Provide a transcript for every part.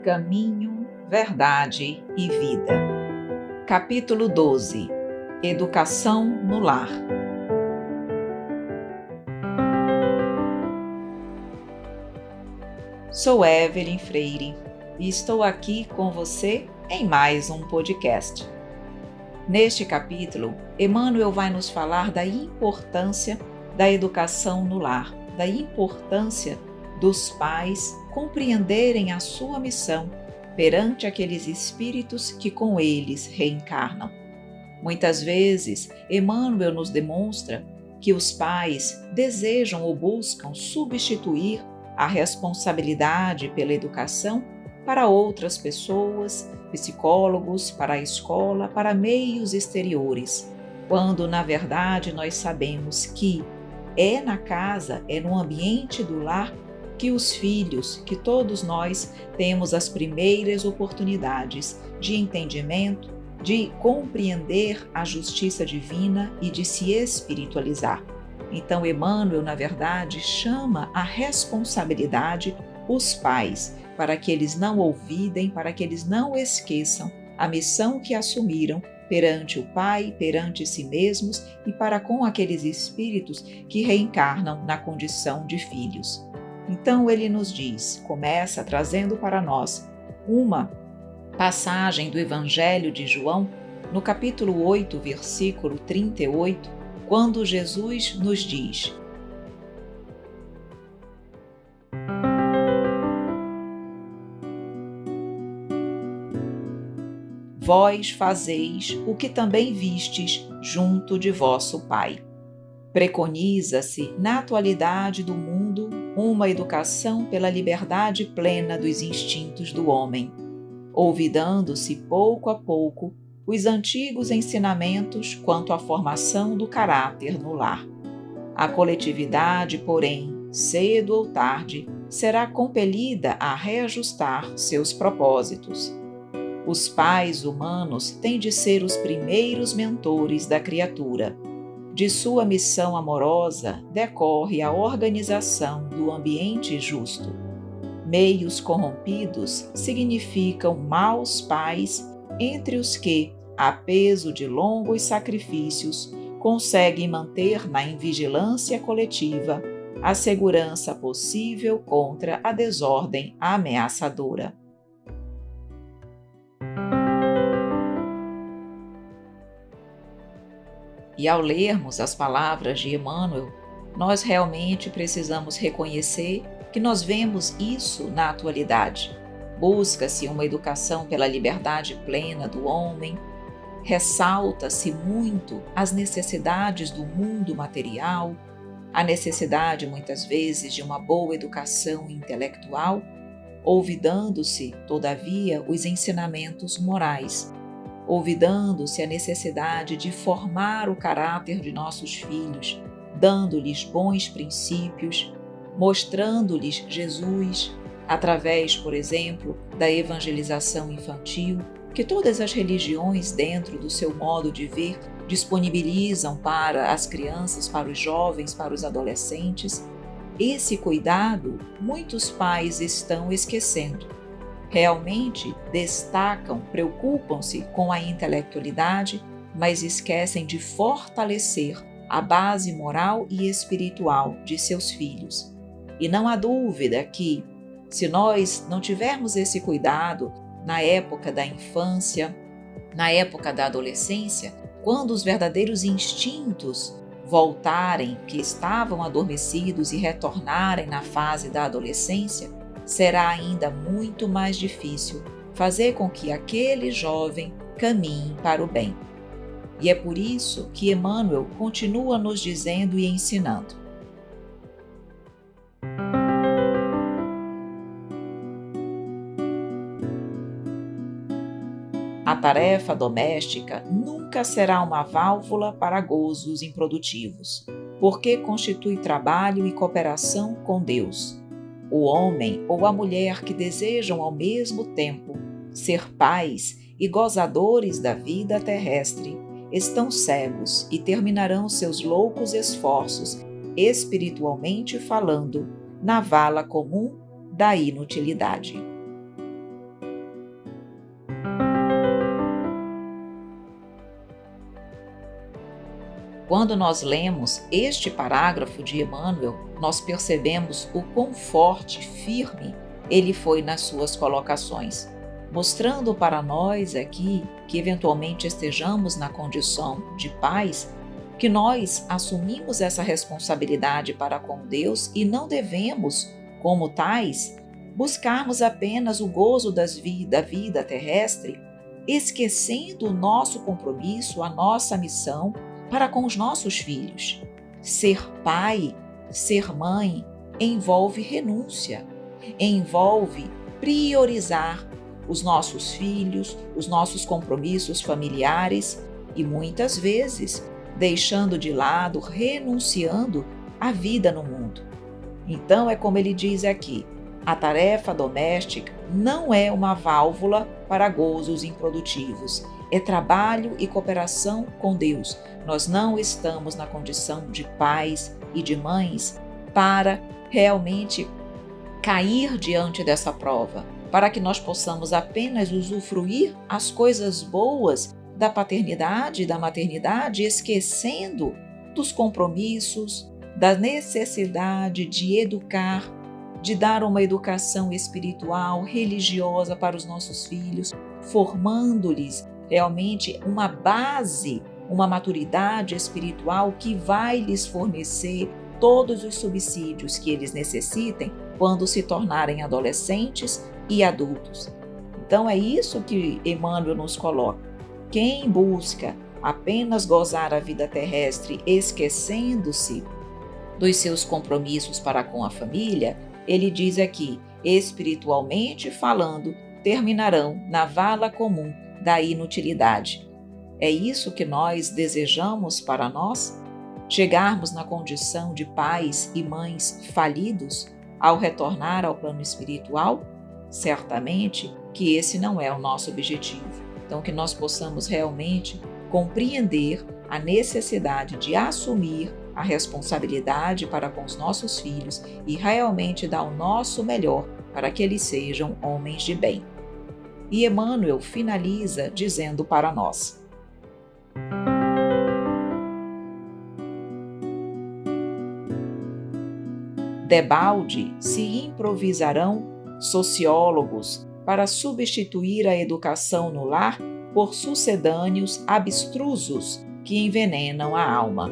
Caminho, Verdade e Vida. Capítulo 12. Educação no Lar. Sou Evelyn Freire e estou aqui com você em mais um podcast. Neste capítulo, Emmanuel vai nos falar da importância da educação no lar, da importância dos pais compreenderem a sua missão perante aqueles espíritos que com eles reencarnam. Muitas vezes, Emmanuel nos demonstra que os pais desejam ou buscam substituir a responsabilidade pela educação para outras pessoas, psicólogos, para a escola, para meios exteriores, quando, na verdade, nós sabemos que é na casa, é no ambiente do lar que os filhos, que todos nós temos as primeiras oportunidades de entendimento, de compreender a justiça divina e de se espiritualizar. Então, Emmanuel, na verdade, chama a responsabilidade os pais, para que eles não olvidem, para que eles não esqueçam a missão que assumiram perante o Pai, perante si mesmos e para com aqueles espíritos que reencarnam na condição de filhos. Então ele nos diz, começa trazendo para nós uma passagem do Evangelho de João, no capítulo 8, versículo 38, quando Jesus nos diz: Vós fazeis o que também vistes junto de vosso Pai. Preconiza-se, na atualidade do mundo, uma educação pela liberdade plena dos instintos do homem, olvidando-se pouco a pouco os antigos ensinamentos quanto à formação do caráter no lar. A coletividade, porém, cedo ou tarde, será compelida a reajustar seus propósitos. Os pais humanos têm de ser os primeiros mentores da criatura. De sua missão amorosa decorre a organização do ambiente justo. Meios corrompidos significam maus pais, entre os que, a peso de longos sacrifícios, conseguem manter na invigilância coletiva a segurança possível contra a desordem ameaçadora. E ao lermos as palavras de Emmanuel, nós realmente precisamos reconhecer que nós vemos isso na atualidade. Busca-se uma educação pela liberdade plena do homem, ressalta-se muito as necessidades do mundo material, a necessidade, muitas vezes, de uma boa educação intelectual, olvidando-se, todavia, os ensinamentos morais, olvidando-se a necessidade de formar o caráter de nossos filhos, dando-lhes bons princípios, mostrando-lhes Jesus, através, por exemplo, da evangelização infantil, que todas as religiões, dentro do seu modo de ver, disponibilizam para as crianças, para os jovens, para os adolescentes. Esse cuidado, muitos pais estão esquecendo. Realmente destacam, preocupam-se com a intelectualidade, mas esquecem de fortalecer a base moral e espiritual de seus filhos. E não há dúvida que, se nós não tivermos esse cuidado na época da infância, na época da adolescência, quando os verdadeiros instintos voltarem, que estavam adormecidos e retornarem na fase da adolescência, será ainda muito mais difícil fazer com que aquele jovem caminhe para o bem. E é por isso que Emmanuel continua nos dizendo e ensinando. A tarefa doméstica nunca será uma válvula para gozos improdutivos, porque constitui trabalho e cooperação com Deus. O homem ou a mulher que desejam ao mesmo tempo ser pais e gozadores da vida terrestre estão cegos e terminarão seus loucos esforços, espiritualmente falando, na vala comum da inutilidade. Quando nós lemos este parágrafo de Emmanuel, nós percebemos o quão forte, firme ele foi nas suas colocações, mostrando para nós aqui que eventualmente estejamos na condição de pais, que nós assumimos essa responsabilidade para com Deus e não devemos, como tais, buscarmos apenas o gozo da vida terrestre, esquecendo o nosso compromisso, a nossa missão para com os nossos filhos. Ser pai, ser mãe, envolve renúncia, envolve priorizar os nossos filhos, os nossos compromissos familiares e muitas vezes deixando de lado, renunciando à vida no mundo. Então é como ele diz aqui, a tarefa doméstica não é uma válvula para gozos improdutivos, é trabalho e cooperação com Deus. Nós não estamos na condição de pais e de mães para realmente cair diante dessa prova, para que nós possamos apenas usufruir as coisas boas da paternidade e da maternidade, esquecendo dos compromissos, da necessidade de educar, de dar uma educação espiritual, religiosa para os nossos filhos, formando-lhes realmente uma base, uma maturidade espiritual que vai lhes fornecer todos os subsídios que eles necessitem quando se tornarem adolescentes e adultos. Então é isso que Emmanuel nos coloca. Quem busca apenas gozar a vida terrestre esquecendo-se dos seus compromissos para com a família, ele diz aqui, espiritualmente falando, terminarão na vala comum da inutilidade. É isso que nós desejamos para nós? Chegarmos na condição de pais e mães falidos ao retornar ao plano espiritual? Certamente que esse não é o nosso objetivo. Então, que nós possamos realmente compreender a necessidade de assumir a responsabilidade para com os nossos filhos e realmente dar o nosso melhor para que eles sejam homens de bem. E Emmanuel finaliza dizendo para nós: debalde se improvisarão sociólogos para substituir a educação no lar por sucedâneos abstrusos que envenenam a alma.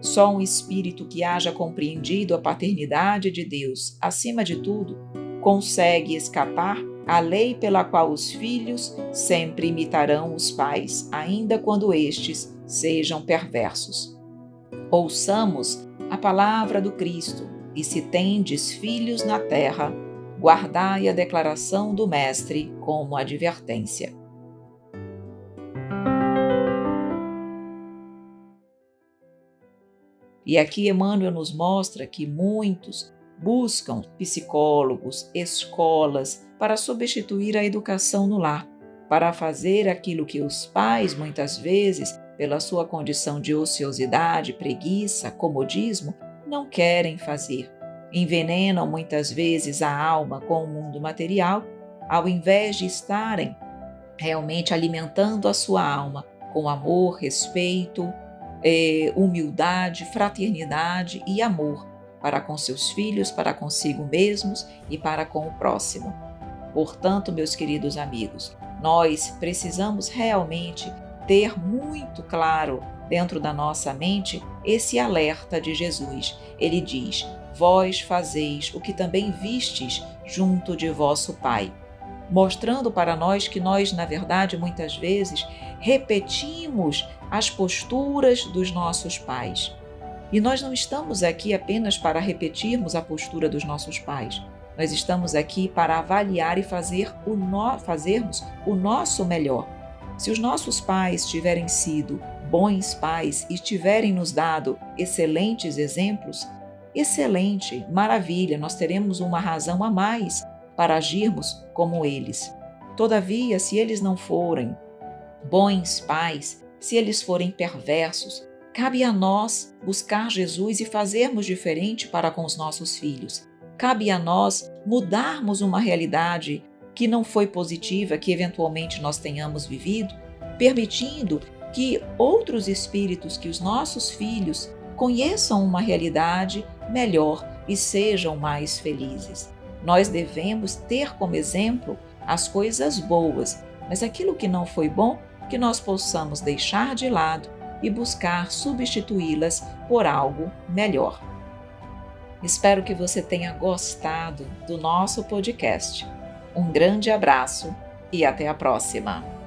Só um espírito que haja compreendido a paternidade de Deus, acima de tudo, consegue escapar à lei pela qual os filhos sempre imitarão os pais, ainda quando estes sejam perversos. Ouçamos a palavra do Cristo, e se tendes filhos na terra, guardai a declaração do Mestre como advertência. E aqui Emmanuel nos mostra que muitos buscam psicólogos, escolas, para substituir a educação no lar, para fazer aquilo que os pais, muitas vezes, pela sua condição de ociosidade, preguiça, comodismo, não querem fazer. Envenenam muitas vezes a alma com o mundo material, ao invés de estarem realmente alimentando a sua alma com amor, respeito, humildade, fraternidade e amor para com seus filhos, para consigo mesmos e para com o próximo. Portanto, meus queridos amigos, nós precisamos realmente ter muito claro dentro da nossa mente esse alerta de Jesus. Ele diz: vós fazeis o que também vistes junto de vosso Pai, mostrando para nós que nós, na verdade, muitas vezes repetimos as posturas dos nossos pais. E nós não estamos aqui apenas para repetirmos a postura dos nossos pais. Nós estamos aqui para avaliar e fazermos o nosso melhor. Se os nossos pais tiverem sido bons pais e tiverem nos dado excelentes exemplos, excelente, maravilha, nós teremos uma razão a mais para agirmos como eles. Todavia, se eles não forem bons pais, se eles forem perversos, cabe a nós buscar Jesus e fazermos diferente para com os nossos filhos. Cabe a nós mudarmos uma realidade que não foi positiva, que eventualmente nós tenhamos vivido, permitindo que outros espíritos, que os nossos filhos conheçam uma realidade melhor e sejam mais felizes. Nós devemos ter como exemplo as coisas boas, mas aquilo que não foi bom, que nós possamos deixar de lado e buscar substituí-las por algo melhor. Espero que você tenha gostado do nosso podcast. Um grande abraço e até a próxima!